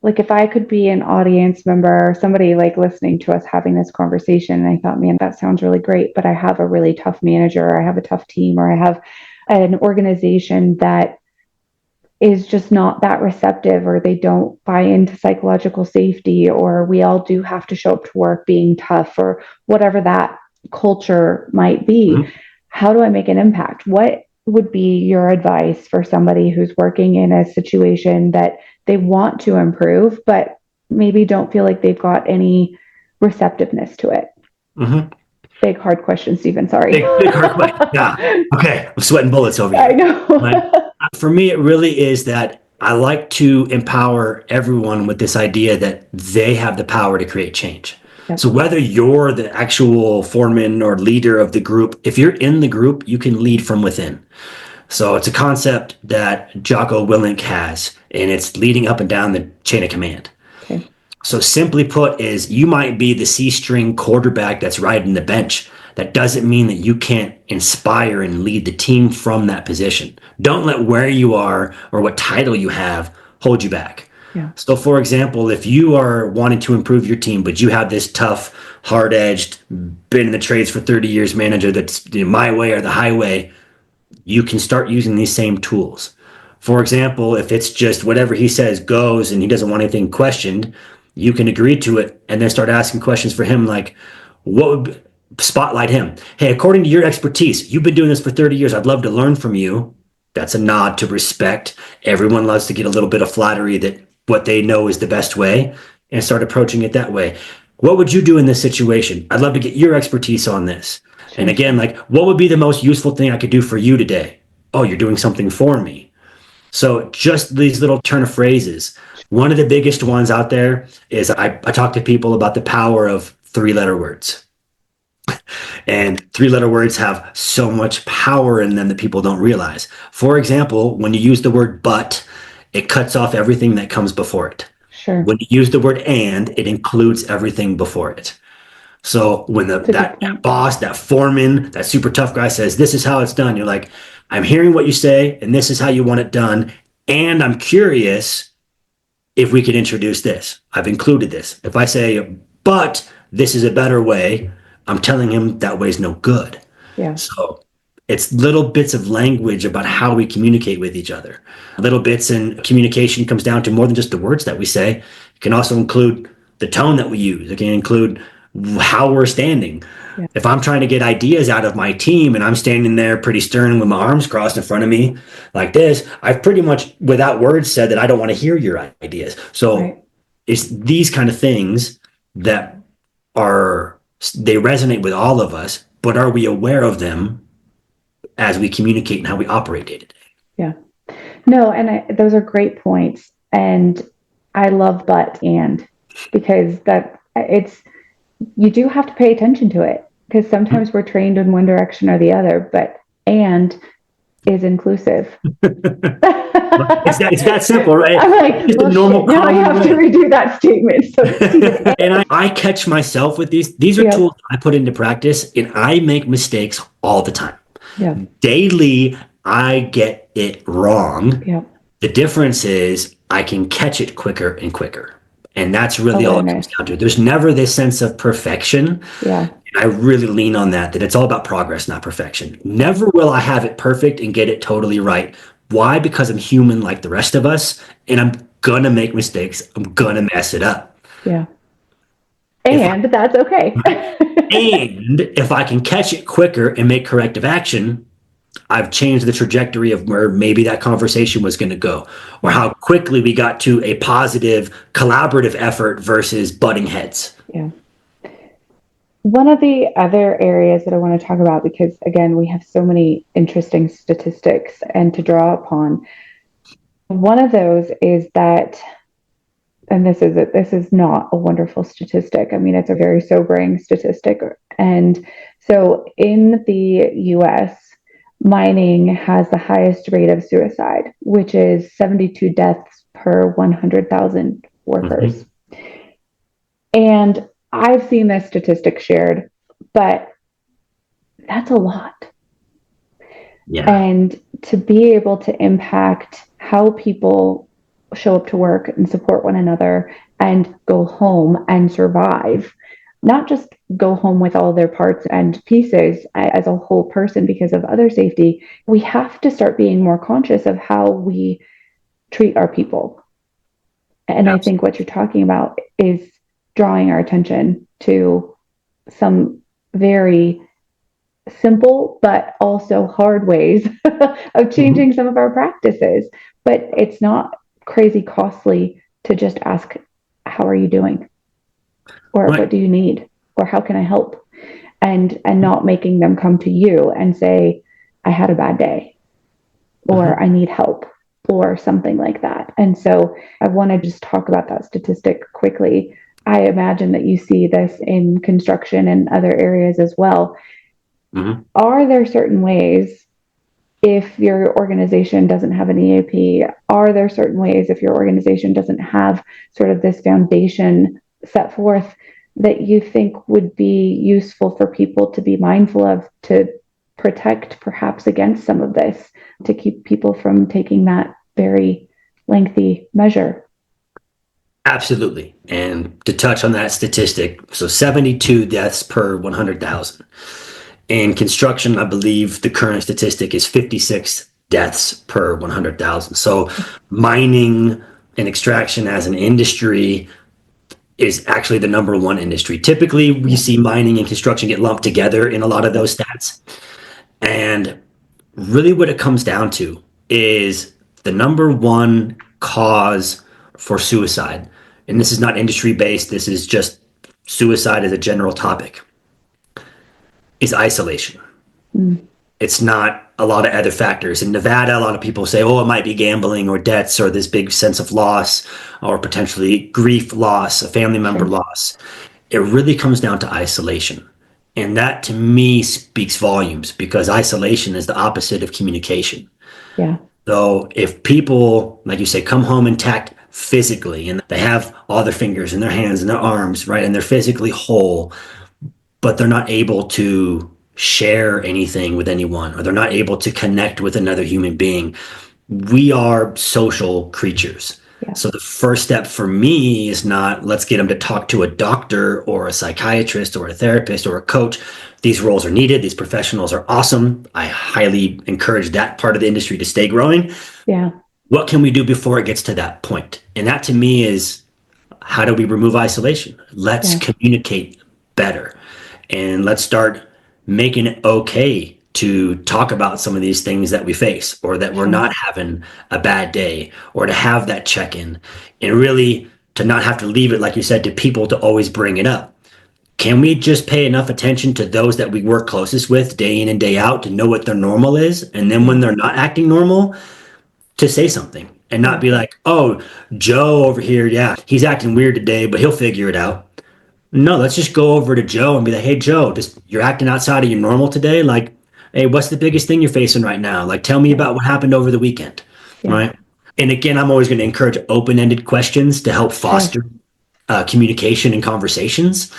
like if I could be an audience member, somebody like listening to us having this conversation, and I thought, man, that sounds really great, but I have a really tough manager, or I have a tough team, or I have an organization that is just not that receptive, or they don't buy into psychological safety, or we all do have to show up to work being tough, or whatever that culture might be. Mhm. How do I make an impact? What would be your advice for somebody who's working in a situation that they want to improve, but maybe don't feel like they've got any receptiveness to it? Mhm. Big, hard question, Stephen. Sorry. Big hard question. Yeah. Okay. I'm sweating bullets over I here. Right. know. For me, it really is that I like to empower everyone with this idea that they have the power to create change. Yep. So whether you're the actual foreman or leader of the group, if you're in the group, you can lead from within. So it's a concept that Jocko Willink has, and it's leading up and down the chain of command. Okay. So simply put is you might be the C-string quarterback that's riding the bench. That doesn't mean that you can't inspire and lead the team from that position. Don't let where you are or what title you have hold you back. Yeah. So, for example, if you are wanting to improve your team, but you have this tough, hard-edged, been in the trades for 30 years manager that's my way or the highway, you can start using these same tools. For example, if it's just whatever he says goes and he doesn't want anything questioned, you can agree to it and then start asking questions for him like, what would spotlight him? Hey, according to your expertise, you've been doing this for 30 years. I'd love to learn from you. That's a nod to respect. Everyone loves to get a little bit of flattery that what they know is the best way and start approaching it that way. What would you do in this situation? I'd love to get your expertise on this. Sure. And again, like, what would be the most useful thing I could do for you today? Oh, you're doing something for me. So just these little turn of phrases. One of the biggest ones out there is I talk to people about the power of 3-letter words. And 3-letter words have so much power in them that people don't realize. For example, when you use the word but, it cuts off everything that comes before it. Sure. When you use the word and, it includes everything before it. So when that boss, that foreman, that super tough guy says, this is how it's done, you're like, I'm hearing what you say, and this is how you want it done. And I'm curious if we could introduce this. I've included this. If I say, but this is a better way, I'm telling him that way's no good. Yeah. So it's little bits of language about how we communicate with each other. Little bits in communication comes down to more than just the words that we say. It can also include the tone that we use. It can include how we're standing. Yeah. If I'm trying to get ideas out of my team and I'm standing there pretty stern with my arms crossed in front of me like this, I've pretty much without words said that I don't want to hear your ideas. So it's these kind of things that they resonate with all of us, but are we aware of them as we communicate and how we operate day to day? Yeah. No, and those are great points. And I love but and, because you do have to pay attention to it, because sometimes we're trained in one direction or the other, but and is inclusive. It's that simple, right? I'm like, just a normal now I have to redo that statement. So and I catch myself with these. These are tools I put into practice, and I make mistakes all the time. Yeah. Daily, I get it wrong. Yeah. The difference is I can catch it quicker and quicker. And that's really all it comes down to. There's never this sense of perfection. Yeah. And I really lean on that it's all about progress, not perfection. Never will I have it perfect and get it totally right. Why? Because I'm human like the rest of us, and I'm going to make mistakes. I'm going to mess it up. Yeah. And that's okay. And if I can catch it quicker and make corrective action, I've changed the trajectory of where maybe that conversation was going to go, or how quickly we got to a positive collaborative effort versus butting heads. Yeah. One of the other areas that I want to talk about, because again, we have so many interesting statistics and to draw upon. One of those is that, and this is not a wonderful statistic. I mean, it's a very sobering statistic. And so in the US, mining has the highest rate of suicide, which is 72 deaths per 100,000 workers. Mm-hmm. And I've seen this statistic shared, but that's a lot. Yeah. And to be able to impact how people show up to work and support one another and go home and survive, not just go home with all their parts and pieces as a whole person because of other safety, we have to start being more conscious of how we treat our people. And I think what you're talking about is drawing our attention to some very simple but also hard ways of changing some of our practices. But it's not crazy costly to just ask, how are you doing? Or what do you need? Or how can I help? And not making them come to you and say, I had a bad day, or I need help, or something like that. And so I want to just talk about that statistic quickly. I imagine that you see this in construction and other areas as well. Mm-hmm. Are there certain ways, if your organization doesn't have an EAP, are there certain ways if your organization doesn't have sort of this foundation set forth that you think would be useful for people to be mindful of to protect perhaps against some of this, to keep people from taking that very lengthy measure? Absolutely. And to touch on that statistic, so 72 deaths per 100,000. In construction, I believe the current statistic is 56 deaths per 100,000. So mining and extraction as an industry is actually the number one industry. Typically, we Yeah. see mining and construction get lumped together in a lot of those stats. And really what it comes down to is the number one cause for suicide. And this is not industry based, this is just suicide as a general topic, is isolation. Mm. It's not a lot of other factors. In Nevada, a lot of people say, oh, it might be gambling or debts or this big sense of loss or potentially grief loss, a family member Sure. loss. It really comes down to isolation. And that to me speaks volumes because isolation is the opposite of communication. Yeah. So if people, like you say, come home intact physically and they have all their fingers and their hands and their arms, right, and they're physically whole, but they're not able to share anything with anyone or they're not able to connect with another human being. We are social creatures. Yeah. So the first step for me is not let's get them to talk to a doctor or a psychiatrist or a therapist or a coach. These roles are needed. These professionals are awesome. I highly encourage that part of the industry to stay growing. Yeah. What can we do before it gets to that point? And that to me is how do we remove isolation? Let's Yeah. communicate better. And let's start making it okay to talk about some of these things that we face or that we're Sure. not having a bad day or to have that check-in and really to not have to leave it, like you said, to people to always bring it up. Can we just pay enough attention to those that we work closest with day in and day out to know what their normal is? And then when they're not acting normal, to say something and not be like, oh, Joe over here, yeah, he's acting weird today, but he'll figure it out. No, let's just go over to Joe and be like, hey, Joe, just you're acting outside of your normal today. Like, hey, what's the biggest thing you're facing right now? Like, tell me Yeah. about what happened over the weekend, Yeah. right? And again, I'm always going to encourage open-ended questions to help Sure. foster communication and conversations.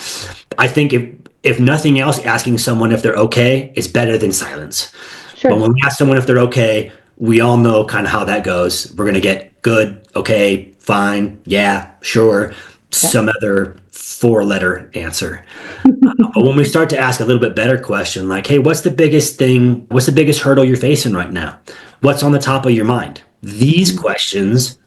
I think if nothing else, asking someone if they're okay is better than silence. Sure. But when we ask someone if they're okay, we all know kind of how that goes. We're going to get good, okay, fine, yeah, sure, some other four-letter answer. But when we start to ask a little bit better question, like, hey, what's the biggest thing? What's the biggest hurdle you're facing right now? What's on the top of your mind? These questions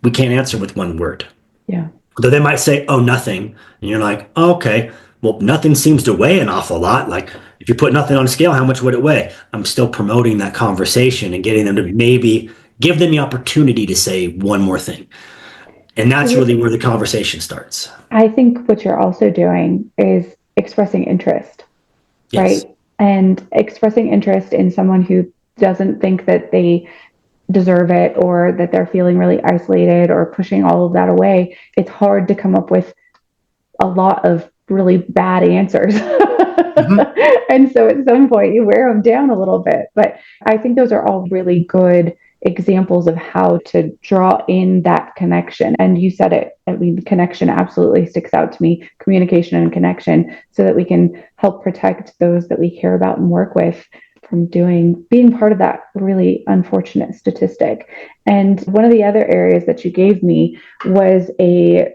we can't answer with one word. Yeah. Though they might say, oh, nothing. And you're like, oh, okay, well, nothing seems to weigh an awful lot. Like, if you put nothing on a scale, how much would it weigh? I'm still promoting that conversation and getting them to maybe give them the opportunity to say one more thing. And that's really where the conversation starts. I think what you're also doing is expressing interest, Yes. right? And expressing interest in someone who doesn't think that they deserve it or that they're feeling really isolated or pushing all of that away. It's hard to come up with a lot of really bad answers. And so at some point you wear them down a little bit. But I think those are all really good examples of how to draw in that connection. And you said it, I mean, connection absolutely sticks out to me, communication and connection, so that we can help protect those that we care about and work with from being part of that really unfortunate statistic. And one of the other areas that you gave me was a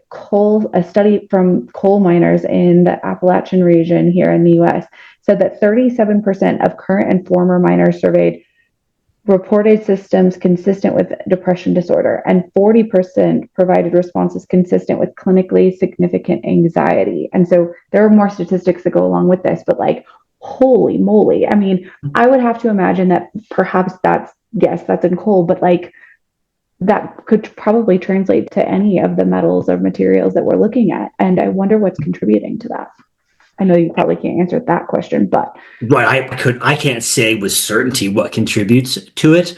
study from coal miners in the Appalachian region here in the US said that 37% of current and former miners surveyed reported systems consistent with depression disorder, and 40% provided responses consistent with clinically significant anxiety. And so there are more statistics that go along with this, but like, holy moly. I mean, I would have to imagine that perhaps that's in coal, but like that could probably translate to any of the metals or materials that we're looking at. And I wonder what's contributing to that. I know you probably can't answer that question, but Right. I can't say with certainty what contributes to it.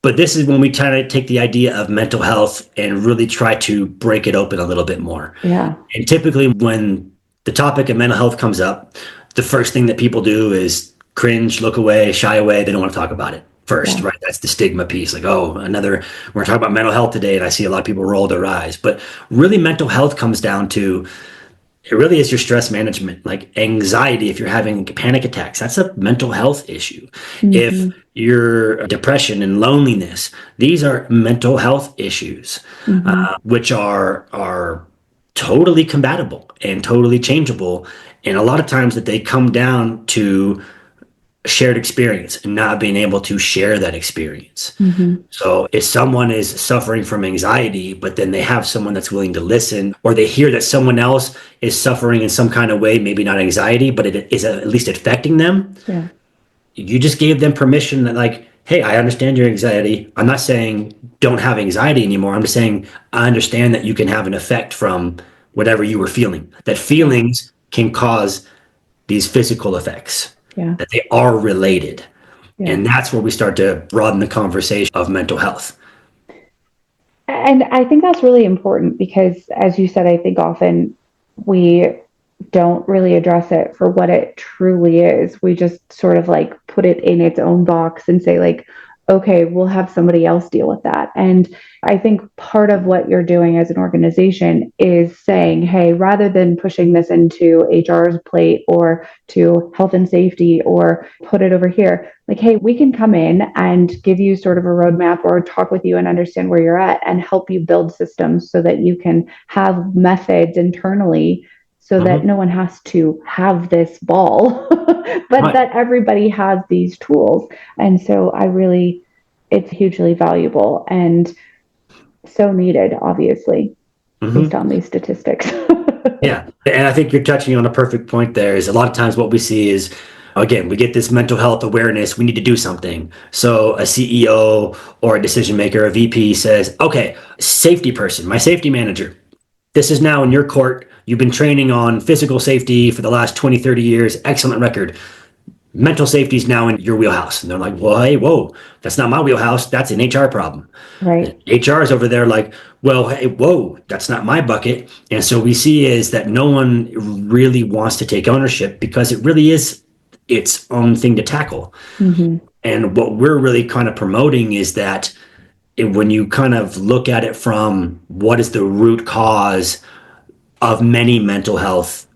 But this is when we try to take the idea of mental health and really try to break it open a little bit more. yeah. And typically when the topic of mental health comes up, the first thing that people do is cringe, look away, shy away. They don't want to talk about it first, right? That's the stigma piece. Like, oh, we're talking about mental health today. And I see a lot of people roll their eyes. But really mental health comes down to It really is your stress management, like anxiety. If you're having panic attacks, that's a mental health issue. If Hmm. your depression and loneliness, these are mental health issues, Hmm. which are totally compatible and totally changeable. And a lot of times that they come down to shared experience and not being able to share that experience. Hmm. So if someone is suffering from anxiety, but then they have someone that's willing to listen, or they hear that someone else is suffering in some kind of way, maybe not anxiety, but it is at least affecting them, Yeah. you just gave them permission that, like, hey, I understand your anxiety. I'm not saying don't have anxiety anymore. I'm just saying I understand that you can have an effect from whatever you were feeling, that Yeah. feelings can cause these physical effects, Yeah. that they are related. Yeah. And that's where we start to broaden the conversation of mental health. And I think that's really important because, as you said, I think often we don't really address it for what it truly is. We just sort of like put it in its own box and say, like, okay, we'll have somebody else deal with that. And I think part of what you're doing as an organization is saying, hey, rather than pushing this into HR's plate or to health and safety or put it over here, like, hey, we can come in and give you sort of a roadmap or talk with you and understand where you're at and help you build systems so that you can have methods internally so that Mm-hmm. no one has to have this ball, but Right. that everybody has these tools. And so it's hugely valuable and so needed, obviously, based Mm-hmm. on these statistics. Yeah. And I think you're touching on a perfect point there. Is a lot of times what we see is, again, we get this mental health awareness. We need to do something. So a CEO or a decision maker, a VP says, okay, safety person, my safety manager, this is now in your court. You've been training on physical safety for the last 20, 30 years. Excellent record. Mental safety is now in your wheelhouse. And they're like, well, hey, whoa, that's not my wheelhouse. That's an HR problem. Right. HR is over there like, well, hey, whoa, that's not my bucket. And so we see is that no one really wants to take ownership because it really is its own thing to tackle. Mm-hmm. And what we're really kind of promoting is that when you kind of look at it from what is the root cause of many mental health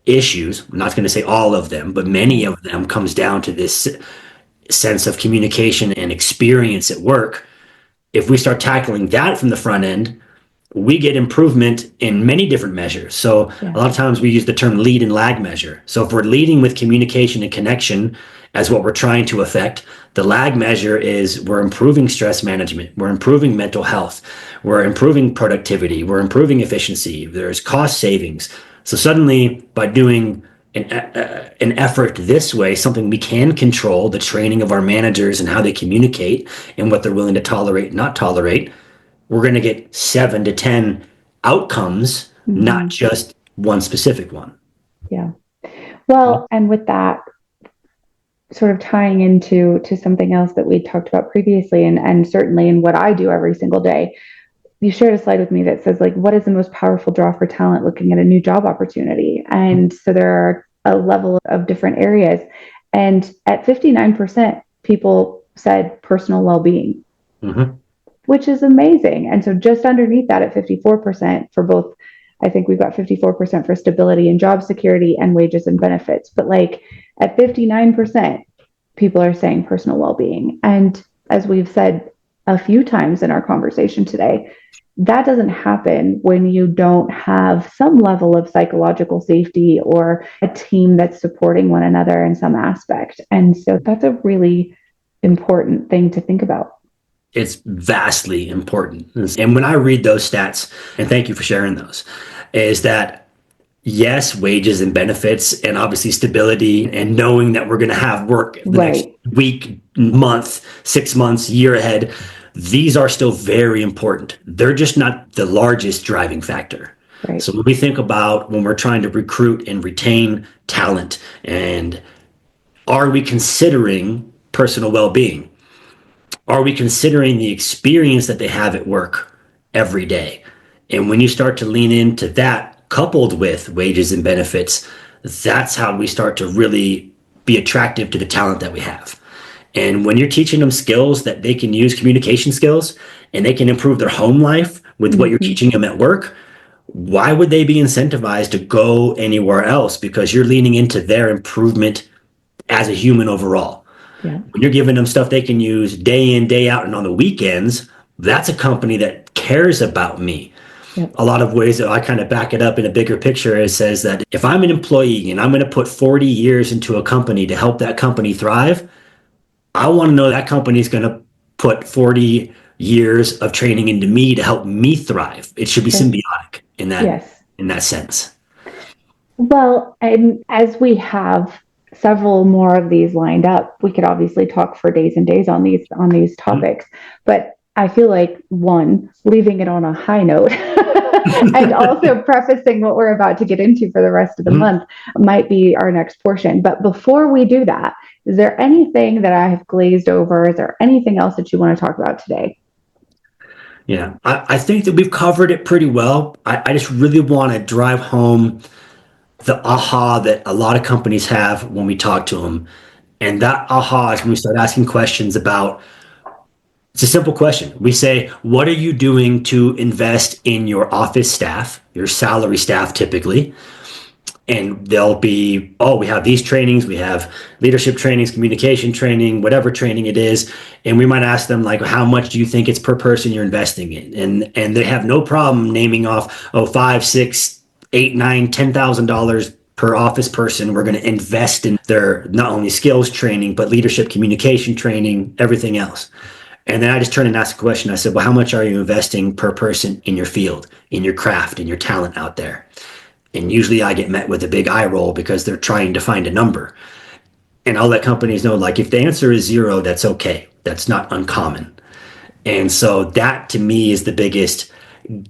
issues, I'm not going to say all of them, but many Right. of them comes down to this sense of communication and experience at work. If we start tackling that from the front end, we get improvement in many different measures. So a Yeah. lot of times we use the term lead and lag measure. So if we're leading with communication and connection as what we're trying to affect, the lag measure is we're improving stress management, we're improving mental health, we're improving productivity, we're improving efficiency, there's cost savings. So suddenly by doing an effort this way, something we can control, the training of our managers and how they communicate and what they're willing to tolerate, not tolerate, we're going to get 7 to 10 outcomes, not Mm-hmm. just one specific one. Yeah. Well, and with that, sort of tying into something else that we talked about previously, and certainly in what I do every single day, you shared a slide with me that says, like, what is the most powerful draw for talent looking at a new job opportunity? And so there are a level of different areas. And at 59%, people said personal well-being, Mm-hmm. which is amazing. And so just underneath that at 54% for both, I think we've got 54% for stability and job security and wages and benefits. But like at 59%, people are saying personal well-being. And as we've said a few times in our conversation today, that doesn't happen when you don't have some level of psychological safety or a team that's supporting one another in some aspect. And so that's a really important thing to think about. It's vastly important. And when I read those stats, and thank you for sharing those, is that yes, wages and benefits, and obviously stability, and knowing that we're going to have work the next Right. week, month, 6 months, year ahead, these are still very important. They're just not the largest driving factor. Right. So when we think about when we're trying to recruit and retain talent, and are we considering personal well being? Are we considering the experience that they have at work every day? And when you start to lean into that, coupled with wages and benefits, that's how we start to really be attractive to the talent that we have. And when you're teaching them skills that they can use, communication skills, and they can improve their home life with what you're Mm-hmm. teaching them at work, why would they be incentivized to go anywhere else? Because you're leaning into their improvement as a human overall. Yeah. When you're giving them stuff they can use day in, day out, and on the weekends, that's a company that cares about me. Yep. A lot of ways that I kind of back it up in a bigger picture, it says that if I'm an employee and I'm going to put 40 years into a company to help that company thrive, I want to know that company is going to put 40 years of training into me to help me thrive. It should be Sure. symbiotic Yes. in that sense. Well, and as we have several more of these lined up, we could obviously talk for days and days on these topics. But I feel like one, leaving it on a high note and also prefacing what we're about to get into for the rest of the month might be our next portion. But before we do that, is there anything that I have glazed over? Is there anything else that you want to talk about today? Yeah, I think that we've covered it pretty well. I just really want to drive home the aha that a lot of companies have when we talk to them. And that aha is when we start asking questions about, it's a simple question. We say, what are you doing to invest in your office staff, your salary staff typically? And they'll be, oh, we have these trainings, we have leadership trainings, communication training, whatever training it is. And we might ask them, like, how much do you think it's per person you're investing in? And they have no problem naming off, oh, five, six, eight, nine, $10,000 per office person. We're going to invest in their not only skills training, but leadership communication training, everything else. And then I just turned and asked a question. I said, well, how much are you investing per person in your field, in your craft, in your talent out there? And usually I get met with a big eye roll because they're trying to find a number. And I'll let companies know, like, if the answer is zero, that's okay. That's not uncommon. And so that to me is the biggest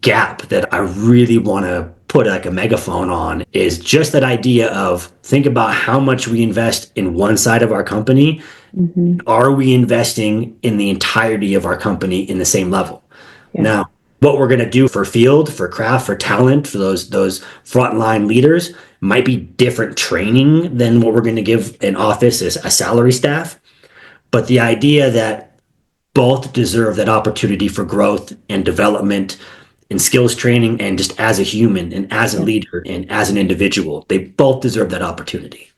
gap that I really want to put like a megaphone on, is just that idea of, think about how much we invest in one side of our company. Mm-hmm. Are we investing in the entirety of our company in the same level? Yeah. Now, what we're going to do for field, for craft, for talent, for those frontline leaders might be different training than what we're going to give an office as a salary staff. But the idea that both deserve that opportunity for growth and development and skills training, and just as a human and as a leader and as an individual, they both deserve that opportunity.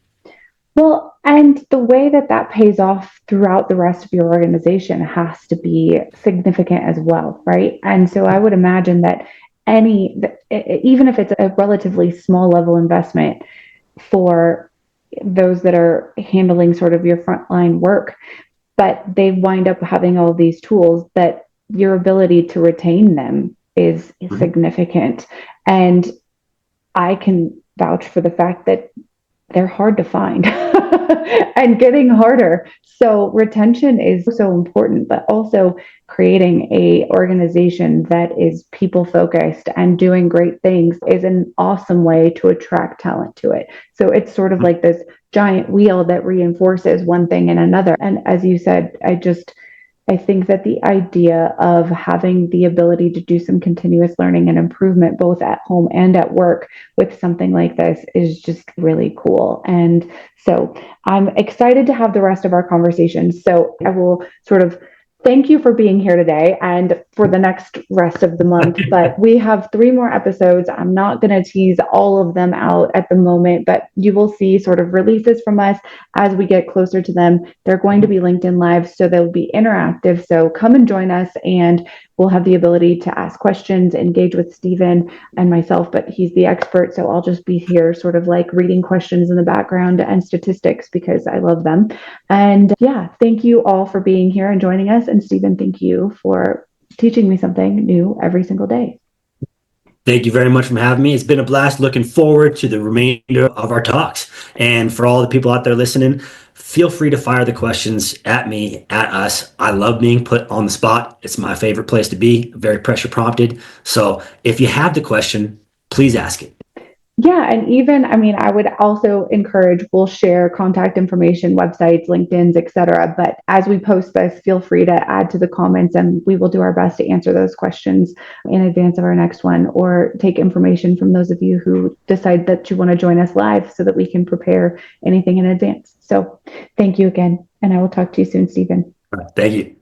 Well, and the way that that pays off throughout the rest of your organization has to be significant as well, right? And so I would imagine that even if it's a relatively small level investment for those that are handling sort of your frontline work, but they wind up having all these tools, that your ability to retain them is significant. And I can vouch for the fact that they're hard to find and getting harder. So retention is so important, but also creating a organization that is people focused and doing great things is an awesome way to attract talent to it. So it's sort of like this giant wheel that reinforces one thing and another. And as you said, I think that the idea of having the ability to do some continuous learning and improvement, both at home and at work, with something like this is just really cool. And so I'm excited to have the rest of our conversation. So I will sort of thank you for being here today and for the next rest of the month. But we have 3 more episodes. I'm not going to tease all of them out at the moment, but you will see sort of releases from us as we get closer to them. They're going to be LinkedIn Live, so they'll be interactive. So come and join us, and we'll have the ability to ask questions, engage with Stephen and myself, but he's the expert. So I'll just be here sort of like reading questions in the background and statistics because I love them. And yeah, thank you all for being here and joining us. And Stephen, thank you for teaching me something new every single day. Thank you very much for having me. It's been a blast. Looking forward to the remainder of our talks. And for all the people out there listening, feel free to fire the questions at me, at us. I love being put on the spot. It's my favorite place to be, very pressure prompted. So if you have the question, please ask it. Yeah. And even, I mean, I would also encourage, we'll share contact information, websites, LinkedIn's, etc. But as we post this, feel free to add to the comments and we will do our best to answer those questions in advance of our next one, or take information from those of you who decide that you want to join us live so that we can prepare anything in advance. So thank you again. And I will talk to you soon, Stephen. All right, thank you.